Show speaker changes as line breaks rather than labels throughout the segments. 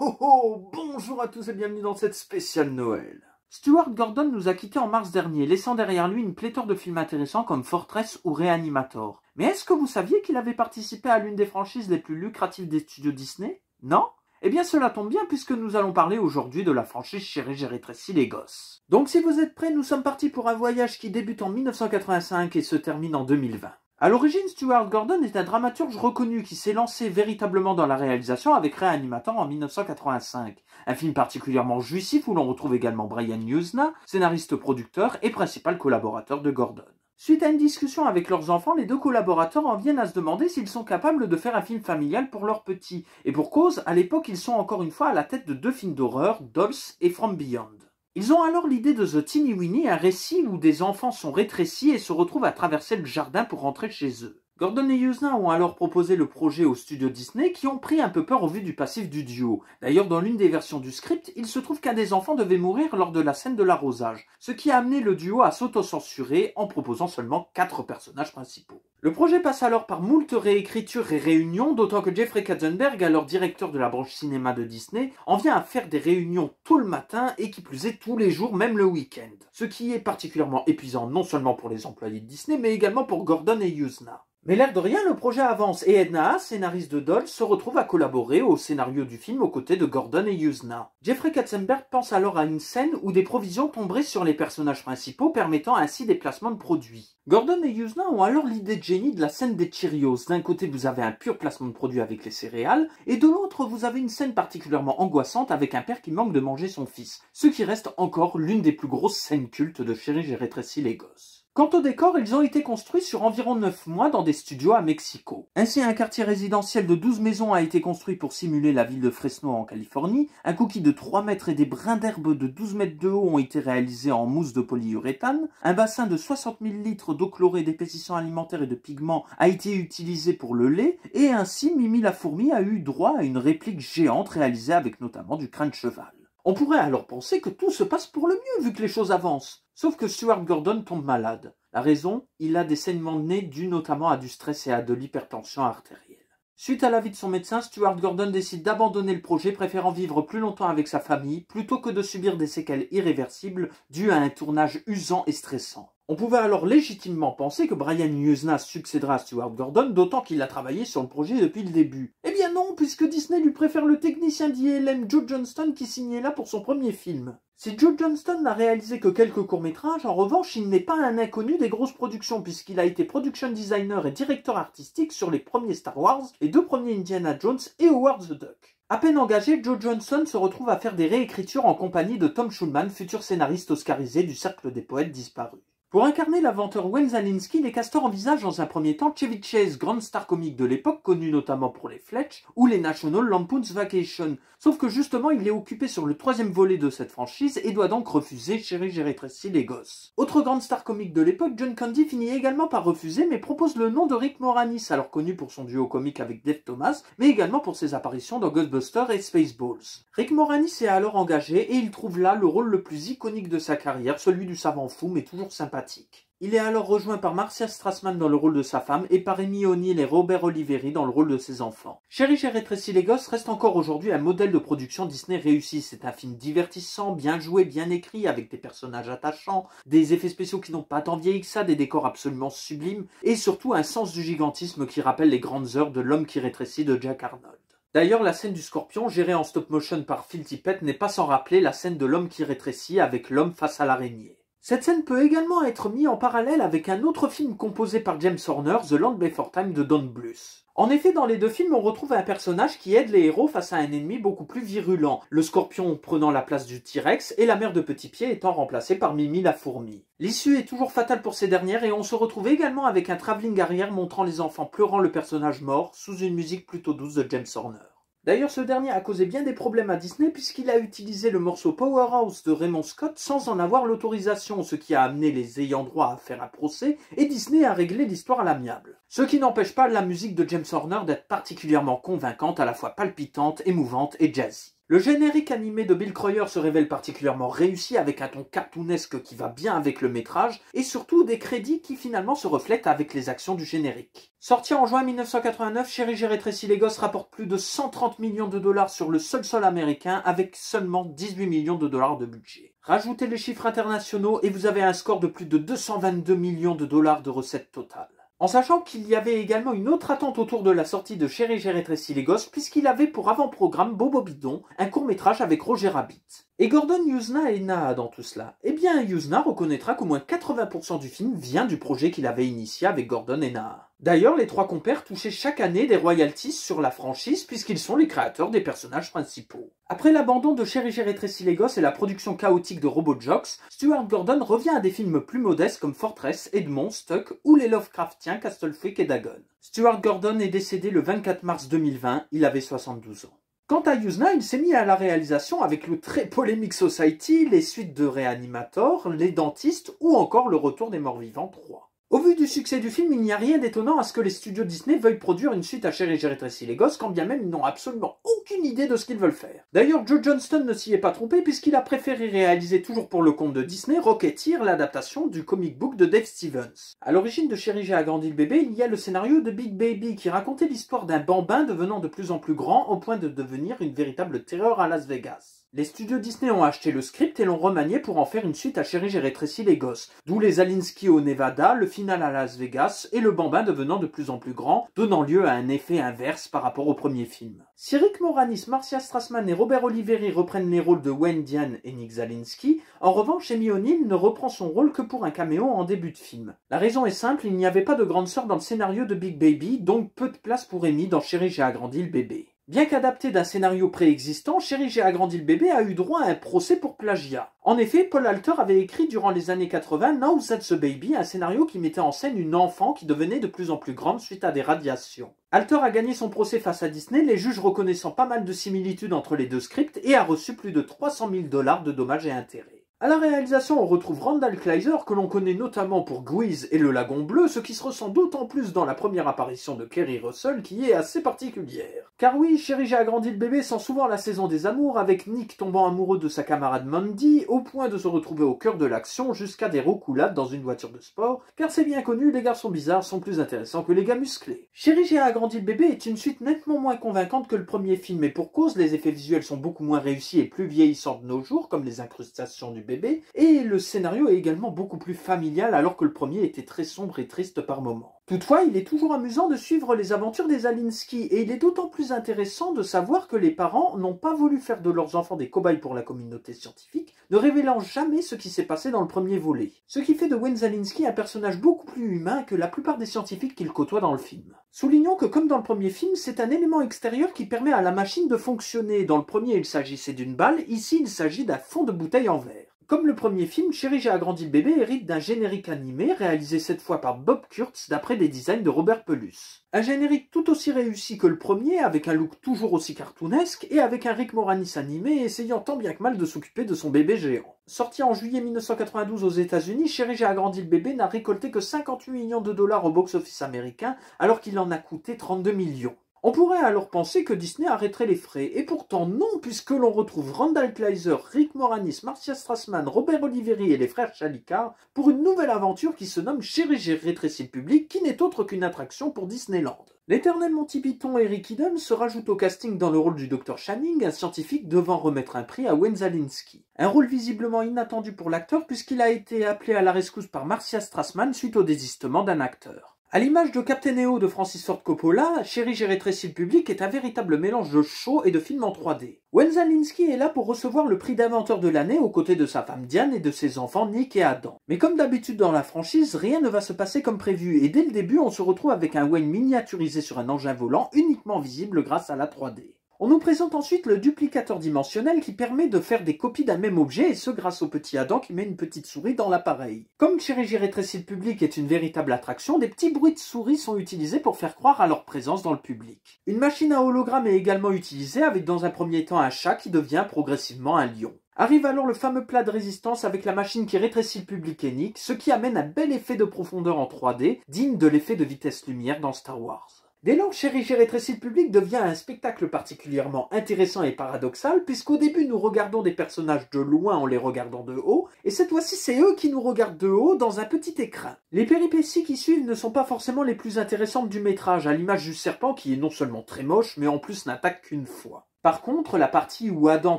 Oh, bonjour à tous et bienvenue dans cette spéciale Noël. Stuart Gordon nous a quittés en mars dernier, laissant derrière lui une pléthore de films intéressants comme Fortress ou Reanimator. Mais est-ce que vous saviez qu'il avait participé à l'une des franchises les plus lucratives des studios Disney? Non? Eh bien cela tombe bien puisque nous allons parler aujourd'hui de la franchise Chérie j'ai rétréci les gosses. Donc si vous êtes prêts, nous sommes partis pour un voyage qui débute en 1985 et se termine en 2020. À l'origine, Stuart Gordon est un dramaturge reconnu qui s'est lancé véritablement dans la réalisation avec Reanimator en 1985. Un film particulièrement jouissif où l'on retrouve également Brian Yuzna, scénariste-producteur et principal collaborateur de Gordon. Suite à une discussion avec leurs enfants, les deux collaborateurs en viennent à se demander s'ils sont capables de faire un film familial pour leurs petits. Et pour cause, à l'époque, ils sont encore une fois à la tête de deux films d'horreur, Dolls et From Beyond. Ils ont alors l'idée de The Teeny Weeny, un récit où des enfants sont rétrécis et se retrouvent à traverser le jardin pour rentrer chez eux. Gordon et Yuzna ont alors proposé le projet aux studios Disney qui ont pris un peu peur au vu du passif du duo. D'ailleurs, dans l'une des versions du script, il se trouve qu'un des enfants devait mourir lors de la scène de l'arrosage, ce qui a amené le duo à s'autocensurer en proposant seulement 4 personnages principaux. Le projet passe alors par moult réécritures et réunions, d'autant que Jeffrey Katzenberg, alors directeur de la branche cinéma de Disney, en vient à faire des réunions tôt le matin et qui plus est tous les jours, même le week-end. Ce qui est particulièrement épuisant non seulement pour les employés de Disney, mais également pour Gordon et Yuzna. Mais l'air de rien, le projet avance et Edna Haas, scénariste de Dolls, se retrouve à collaborer au scénario du film aux côtés de Gordon et Yuzna. Jeffrey Katzenberg pense alors à une scène où des provisions tomberaient sur les personnages principaux, permettant ainsi des placements de produits. Gordon et Yuzna ont alors l'idée de génie de la scène des Cheerios. D'un côté, vous avez un pur placement de produits avec les céréales, et de l'autre, vous avez une scène particulièrement angoissante avec un père qui manque de manger son fils, ce qui reste encore l'une des plus grosses scènes cultes de Chérie j'ai rétréci les gosses. Quant au décor, ils ont été construits sur environ 9 mois dans des studios à Mexico. Ainsi, un quartier résidentiel de 12 maisons a été construit pour simuler la ville de Fresno en Californie, un cookie de 3 mètres et des brins d'herbe de 12 mètres de haut ont été réalisés en mousse de polyuréthane, un bassin de 60 000 litres d'eau chlorée d'épaississant alimentaire et de pigments a été utilisé pour le lait, et ainsi Mimi la fourmi a eu droit à une réplique géante réalisée avec notamment du crin de cheval. On pourrait alors penser que tout se passe pour le mieux vu que les choses avancent. Sauf que Stuart Gordon tombe malade. La raison, il a des saignements de nez dus notamment à du stress et à de l'hypertension artérielle. Suite à l'avis de son médecin, Stuart Gordon décide d'abandonner le projet, préférant vivre plus longtemps avec sa famille, plutôt que de subir des séquelles irréversibles dues à un tournage usant et stressant. On pouvait alors légitimement penser que Brian Yuzna succédera à Stuart Gordon, d'autant qu'il a travaillé sur le projet depuis le début. Eh bien non, puisque Disney lui préfère le technicien d'ILM Joe Johnston qui signait là pour son premier film. Si Joe Johnston n'a réalisé que quelques courts-métrages, en revanche, il n'est pas un inconnu des grosses productions, puisqu'il a été production designer et directeur artistique sur les premiers Star Wars, les 2 premiers Indiana Jones et Howard the Duck. À peine engagé, Joe Johnston se retrouve à faire des réécritures en compagnie de Tom Schulman, futur scénariste oscarisé du Cercle des Poètes disparus. Pour incarner l'inventeur Wayne Szalinski, les castors envisagent dans un premier temps Chevy Chase, grande star comique de l'époque, connue notamment pour les Fletch, ou les National Lampoon's Vacation. Sauf que justement, il est occupé sur le 3e volet de cette franchise et doit donc refuser Chérie j'ai rétréci les gosses. Autre grande star comique de l'époque, John Candy finit également par refuser, mais propose le nom de Rick Moranis, alors connu pour son duo comique avec Dave Thomas, mais également pour ses apparitions dans Ghostbusters et Spaceballs. Rick Moranis est alors engagé et il trouve là le rôle le plus iconique de sa carrière, celui du savant fou mais toujours sympathique. Il est alors rejoint par Marcia Strassman dans le rôle de sa femme et par Amy O'Neill et Robert Oliveri dans le rôle de ses enfants. Chérie j'ai rétréci les gosses reste encore aujourd'hui un modèle de production Disney réussi. C'est un film divertissant, bien joué, bien écrit, avec des personnages attachants, des effets spéciaux qui n'ont pas tant vieilli que ça, des décors absolument sublimes, et surtout un sens du gigantisme qui rappelle les grandes heures de L'homme qui rétrécit de Jack Arnold. D'ailleurs, la scène du scorpion, gérée en stop motion par Phil Tippett, n'est pas sans rappeler la scène de L'homme qui rétrécit avec l'homme face à l'araignée. Cette scène peut également être mise en parallèle avec un autre film composé par James Horner, The Land Before Time de Don Bluth. En effet, dans les 2 films, on retrouve un personnage qui aide les héros face à un ennemi beaucoup plus virulent, le scorpion prenant la place du T-Rex et la mère de Petit Pied étant remplacée par Mimi la fourmi. L'issue est toujours fatale pour ces dernières et on se retrouve également avec un travelling arrière montrant les enfants pleurant le personnage mort sous une musique plutôt douce de James Horner. D'ailleurs, ce dernier a causé bien des problèmes à Disney puisqu'il a utilisé le morceau Powerhouse de Raymond Scott sans en avoir l'autorisation, ce qui a amené les ayants droit à faire un procès et Disney a réglé l'histoire à l'amiable. Ce qui n'empêche pas la musique de James Horner d'être particulièrement convaincante, à la fois palpitante, émouvante et jazzy. Le générique animé de Bill Croyer se révèle particulièrement réussi avec un ton cartoonesque qui va bien avec le métrage et surtout des crédits qui finalement se reflètent avec les actions du générique. Sorti en juin 1989, Chérie j'ai rétréci les gosses rapporte plus de 130 millions de dollars sur le sol américain avec seulement 18 millions de dollars de budget. Rajoutez les chiffres internationaux et vous avez un score de plus de 222 millions de dollars de recettes totales. En sachant qu'il y avait également une autre attente autour de la sortie de Chérie j'ai rétréci les gosses puisqu'il avait pour avant-programme Bobo Bidon, un court-métrage avec Roger Rabbit. Et Gordon Yuzna est Naha dans tout cela. Eh bien, Yuzna reconnaîtra qu'au moins 80% du film vient du projet qu'il avait initié avec Gordon et Naha. D'ailleurs, les trois compères touchaient chaque année des royalties sur la franchise puisqu'ils sont les créateurs des personnages principaux. Après l'abandon de Chérie j'ai rétréci les gosses et la production chaotique de Robojocks, Stuart Gordon revient à des films plus modestes comme Fortress, Edmond, Stuck ou les Lovecraftiens Castle Freak et Dagon. Stuart Gordon est décédé le 24 mars 2020, il avait 72 ans. Quant à Yuzna, il s'est mis à la réalisation avec le très polémique Society, les suites de Reanimator, Les Dentistes ou encore Le Retour des Morts Vivants 3. Au vu du succès du film, il n'y a rien d'étonnant à ce que les studios Disney veuillent produire une suite à Chérie j'ai rétréci les gosses, quand bien même ils n'ont absolument aucune idée de ce qu'ils veulent faire. D'ailleurs, Joe Johnston ne s'y est pas trompé puisqu'il a préféré réaliser toujours pour le compte de Disney Rocketeer, l'adaptation du comic book de Dave Stevens. À l'origine de Chérie j'ai agrandi le bébé, il y a le scénario de Big Baby qui racontait l'histoire d'un bambin devenant de plus en plus grand au point de devenir une véritable terreur à Las Vegas. Les studios Disney ont acheté le script et l'ont remanié pour en faire une suite à Chérie j'ai rétréci les gosses, d'où les Alinsky au Nevada, le final à Las Vegas et le bambin devenant de plus en plus grand, donnant lieu à un effet inverse par rapport au premier film. Si Rick Moranis, Marcia Strassman et Robert Oliveri reprennent les rôles de Wayne Diane et Nick Zalinsky, en revanche Amy O'Neill ne reprend son rôle que pour un caméo en début de film. La raison est simple, il n'y avait pas de grande sœur dans le scénario de Big Baby, donc peu de place pour Amy dans Chérie j'ai agrandi le bébé. Bien qu'adapté d'un scénario préexistant, Chérie j'ai agrandi le bébé a eu droit à un procès pour plagiat. En effet, Paul Alter avait écrit durant les années 80 Now That's the Baby, un scénario qui mettait en scène une enfant qui devenait de plus en plus grande suite à des radiations. Alter a gagné son procès face à Disney, les juges reconnaissant pas mal de similitudes entre les deux scripts et a reçu plus de 300 000 $ de dommages et intérêts. À la réalisation, on retrouve Randall Kleiser, que l'on connaît notamment pour Guiz et Le Lagon Bleu, ce qui se ressent d'autant plus dans la première apparition de Kerry Russell, qui est assez particulière. Car oui, Chérie j'ai agrandi le bébé sent souvent la saison des amours, avec Nick tombant amoureux de sa camarade Mandy, au point de se retrouver au cœur de l'action, jusqu'à des roucoulades dans une voiture de sport, car c'est bien connu, les garçons bizarres sont plus intéressants que les gars musclés. Chérie j'ai agrandi le bébé est une suite nettement moins convaincante que le premier film, et pour cause, les effets visuels sont beaucoup moins réussis et plus vieillissants de nos jours, comme les incrustations du bébé, et le scénario est également beaucoup plus familial alors que le premier était très sombre et triste par moments. Toutefois, il est toujours amusant de suivre les aventures des Alinsky et il est d'autant plus intéressant de savoir que les parents n'ont pas voulu faire de leurs enfants des cobayes pour la communauté scientifique, ne révélant jamais ce qui s'est passé dans le premier volet. Ce qui fait de Wayne Zalinsky un personnage beaucoup plus humain que la plupart des scientifiques qu'il côtoie dans le film. Soulignons que comme dans le premier film, c'est un élément extérieur qui permet à la machine de fonctionner. Dans le premier, il s'agissait d'une balle, ici il s'agit d'un fond de bouteille en verre. Comme le premier film, Chérie j'ai agrandi le bébé hérite d'un générique animé réalisé cette fois par Bob Kurtz d'après des designs de Robert Pelus. Un générique tout aussi réussi que le premier, avec un look toujours aussi cartoonesque et avec un Rick Moranis animé essayant tant bien que mal de s'occuper de son bébé géant. Sorti en juillet 1992 aux États-Unis, Chérie j'ai agrandi le bébé n'a récolté que 58 millions de dollars au box-office américain alors qu'il en a coûté 32 millions. On pourrait alors penser que Disney arrêterait les frais, et pourtant non, puisque l'on retrouve Randall Kleiser, Rick Moranis, Marcia Strassman, Robert Oliveri et les frères Chalikar pour une nouvelle aventure qui se nomme Chérie j'ai rétréci le public, qui n'est autre qu'une attraction pour Disneyland. L'éternel Monty Python et Rick Eden se rajoutent au casting dans le rôle du Dr Channing, un scientifique devant remettre un prix à Wayne Zalinsky. Un rôle visiblement inattendu pour l'acteur puisqu'il a été appelé à la rescousse par Marcia Strassman suite au désistement d'un acteur. À l'image de Captain EO de Francis Ford Coppola, Chérie j'ai rétréci le public est un véritable mélange de show et de film en 3D. Wayne Zalinsky est là pour recevoir le prix d'inventeur de l'année aux côtés de sa femme Diane et de ses enfants Nick et Adam. Mais comme d'habitude dans la franchise, rien ne va se passer comme prévu et dès le début on se retrouve avec un Wayne miniaturisé sur un engin volant uniquement visible grâce à la 3D. On nous présente ensuite le duplicateur dimensionnel qui permet de faire des copies d'un même objet et ce grâce au petit Adam qui met une petite souris dans l'appareil. Comme Chérie j'ai rétréci le public est une véritable attraction, des petits bruits de souris sont utilisés pour faire croire à leur présence dans le public. Une machine à hologramme est également utilisée avec dans un premier temps un chat qui devient progressivement un lion. Arrive alors le fameux plat de résistance avec la machine qui rétrécit le public et Nick, ce qui amène un bel effet de profondeur en 3D, digne de l'effet de vitesse lumière dans Star Wars. Dès lors, Chérie, j'ai rétréci le public devient un spectacle particulièrement intéressant et paradoxal, puisqu'au début nous regardons des personnages de loin en les regardant de haut, et cette fois-ci c'est eux qui nous regardent de haut dans un petit écran. Les péripéties qui suivent ne sont pas forcément les plus intéressantes du métrage, à l'image du serpent qui est non seulement très moche, mais en plus n'attaque qu'une fois. Par contre, la partie où Adam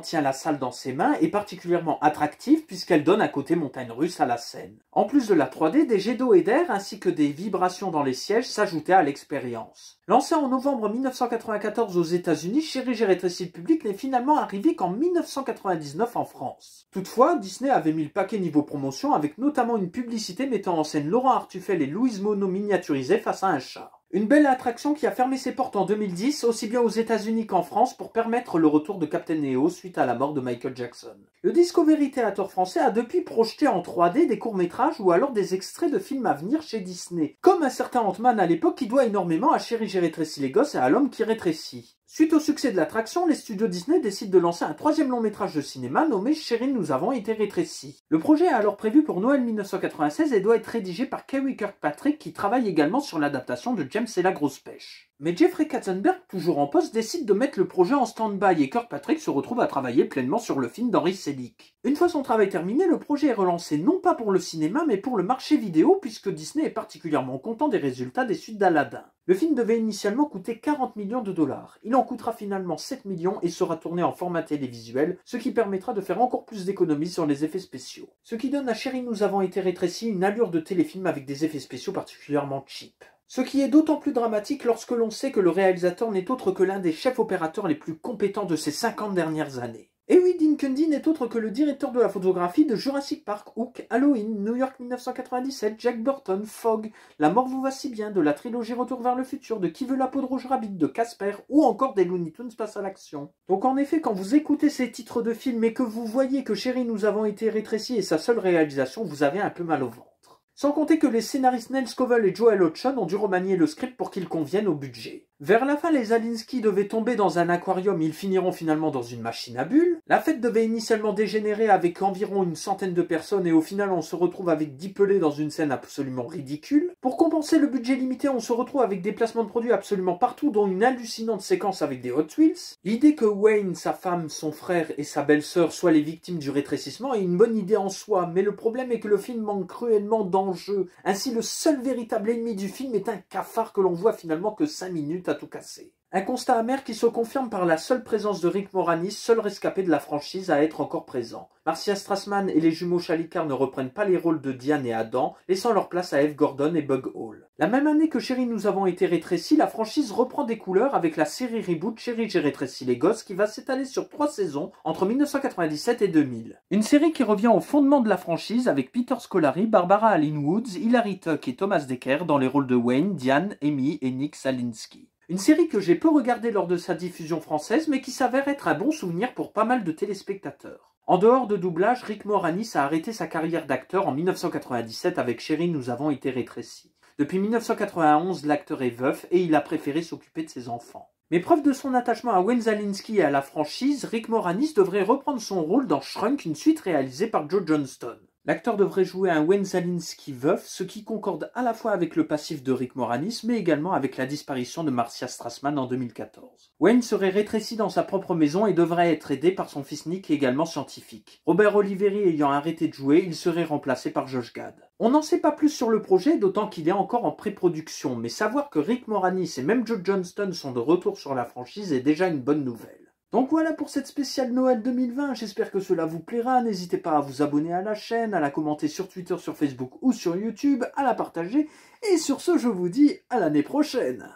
tient la salle dans ses mains est particulièrement attractive puisqu'elle donne un côté montagne russe à la scène. En plus de la 3D, des jets d'eau et d'air ainsi que des vibrations dans les sièges s'ajoutaient à l'expérience. Lancé en novembre 1994 aux États-Unis, Chérie, j'ai rétréci le public n'est finalement arrivé qu'en 1999 en France. Toutefois, Disney avait mis le paquet niveau promotion avec notamment une publicité mettant en scène Laurent Artufel et Louise Monod miniaturisés face à un chat. Une belle attraction qui a fermé ses portes en 2010, aussi bien aux États-Unis qu'en France, pour permettre le retour de Captain EO suite à la mort de Michael Jackson. Le Discovery Theater français a depuis projeté en 3D des courts-métrages ou alors des extraits de films à venir chez Disney, comme un certain Ant-Man à l'époque qui doit énormément à Chérie, j'ai rétréci les gosses et à L'homme qui rétrécit. Suite au succès de l'attraction, les studios Disney décident de lancer un troisième long métrage de cinéma nommé Chérie, nous avons été rétrécis. Le projet est alors prévu pour Noël 1996 et doit être rédigé par Kerry Kirkpatrick qui travaille également sur l'adaptation de James et la grosse pêche. Mais Jeffrey Katzenberg, toujours en poste, décide de mettre le projet en stand-by et Kirkpatrick se retrouve à travailler pleinement sur le film d'Henry Selick. Une fois son travail terminé, le projet est relancé non pas pour le cinéma mais pour le marché vidéo puisque Disney est particulièrement content des résultats des suites d'Aladdin. Le film devait initialement coûter 40 millions de dollars. Il en coûtera finalement 7 millions et sera tourné en format télévisuel, ce qui permettra de faire encore plus d'économies sur les effets spéciaux. Ce qui donne à Chérie, nous avons été rétrécis une allure de téléfilm avec des effets spéciaux particulièrement cheap. Ce qui est d'autant plus dramatique lorsque l'on sait que le réalisateur n'est autre que l'un des chefs opérateurs les plus compétents de ces 50 dernières années. Et oui, Dean Cundey n'est autre que le directeur de la photographie de Jurassic Park, Hook, Halloween, New York 1997, Jack Burton, Fog, La mort vous va si bien, de la trilogie Retour vers le futur, de Qui veut la peau de Roger Rabbit, de Casper, ou encore des Looney Tunes passent à l'action. Donc en effet, quand vous écoutez ces titres de films et que vous voyez que Chérie, nous avons été rétrécis est sa seule réalisation, vous avez un peu mal au ventre. Sans compter que les scénaristes Neil Scovell et Joel Hodgson ont dû remanier le script pour qu'il convienne au budget. Vers la fin, les Alinsky devaient tomber dans un aquarium, ils finiront finalement dans une machine à bulles. La fête devait initialement dégénérer avec environ une centaine de personnes et au final on se retrouve avec 10 pelés dans une scène absolument ridicule. Pour compenser le budget limité, on se retrouve avec des placements de produits absolument partout, dont une hallucinante séquence avec des Hot Wheels. L'idée que Wayne, sa femme, son frère et sa belle-sœur soient les victimes du rétrécissement est une bonne idée en soi, mais le problème est que le film manque cruellement d'enjeu. Ainsi, le seul véritable ennemi du film est un cafard que l'on voit finalement que 5 minutes à tout casser. Un constat amer qui se confirme par la seule présence de Rick Moranis, seul rescapé de la franchise à être encore présent. Marcia Strassman et les jumeaux Chalicard ne reprennent pas les rôles de Diane et Adam, laissant leur place à Eve Gordon et Bug Hall. La même année que Chérie, nous avons été rétrécis, la franchise reprend des couleurs avec la série reboot Chérie, j'ai rétréci les gosses qui va s'étaler sur 3 saisons entre 1997 et 2000. Une série qui revient au fondement de la franchise avec Peter Scolari, Barbara Alyn Woods, Hilary Tuck et Thomas Dekker dans les rôles de Wayne, Diane, Amy et Nick Salinsky. Une série que j'ai peu regardée lors de sa diffusion française, mais qui s'avère être un bon souvenir pour pas mal de téléspectateurs. En dehors de doublage, Rick Moranis a arrêté sa carrière d'acteur en 1997 avec Chérie, nous avons été rétrécis. Depuis 1991, l'acteur est veuf et il a préféré s'occuper de ses enfants. Mais preuve de son attachement à Wayne Szalinski et à la franchise, Rick Moranis devrait reprendre son rôle dans Shrunk, une suite réalisée par Joe Johnston. L'acteur devrait jouer un Wayne Szalinski veuf, ce qui concorde à la fois avec le passif de Rick Moranis, mais également avec la disparition de Marcia Strassman en 2014. Wayne serait rétréci dans sa propre maison et devrait être aidé par son fils Nick, également scientifique. Robert Oliveri ayant arrêté de jouer, il serait remplacé par Josh Gad. On n'en sait pas plus sur le projet, d'autant qu'il est encore en pré-production, mais savoir que Rick Moranis et même Joe Johnston sont de retour sur la franchise est déjà une bonne nouvelle. Donc voilà pour cette spéciale Noël 2020, j'espère que cela vous plaira, n'hésitez pas à vous abonner à la chaîne, à la commenter sur Twitter, sur Facebook ou sur YouTube, à la partager, et sur ce je vous dis à l'année prochaine.